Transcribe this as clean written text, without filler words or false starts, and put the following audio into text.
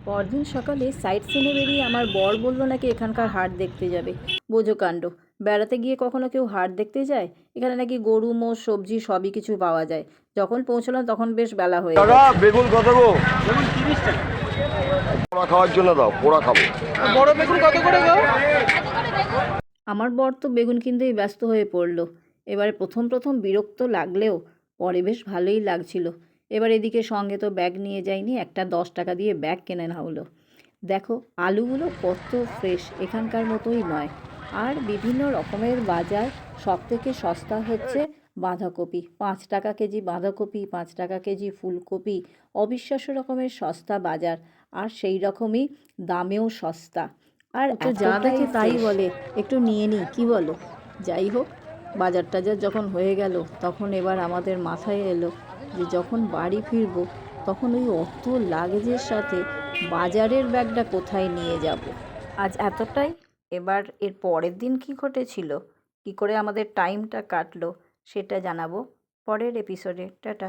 পরদিন সকালে সাইট সিনে বেরিয়ে আমার বর বলল নাকি এখানকার হাট দেখতে যাবে। বোঝো কাণ্ড, বেড়াতে গিয়ে কখনো কেউ হাট দেখতে যায়? এখানে নাকি গরু মোষ সবজি সবই কিছু পাওয়া যায়। যখন পৌঁছলাম তখন বেশ বেলা হয়ে দাদা গেছে। বেগুন কত গো? বেগুন 30 টাকা। পোড়া খাওয়ার জন্য দাও, পোড়া খাবো। বড় বেগুন কত করে গো? আমার বর তো বেগুন কিনতেই ব্যস্ত হয়ে পড়ল। এবারে প্রথম প্রথম বিরক্ত লাগলেও পরে বেশ ভালোই লাগছিল। এবার এদিকে সঙ্গে তো ব্যাগ নিয়ে যাইনি, একটা 10 টাকা দিয়ে ব্যাগ কিনে না হলো। দেখো আলুগুলো কত ফ্রেশ, এখানকার মতোই নয়। আর বিভিন্ন রকমের বাজার, সব থেকে সস্তা হচ্ছে বাঁধাকপি। 5 টাকা কেজি বাঁধাকপি, 5 টাকা কেজি ফুলকপি, অবিশ্বাস্য রকমের সস্তা বাজার। আর সেই রকমই দামেও সস্তা। আর তো যা দেখে তাই বলে একটু নিয়ে নিই, কি বলো? যাই হোক, বাজার টাজার যখন হয়ে গেল তখন এবার আমাদের মাথায় এলো যে যখন বাড়ি ফিরবো তখন ওই অত লাগেজের সাথে বাজারের ব্যাগটা কোথায় নিয়ে যাব। আজ এতটাই। এবার এর পরের দিন কী ঘটেছিল, কী করে আমাদের টাইমটা কাটলো সেটা জানাবো পরের এপিসোডে। টাটা।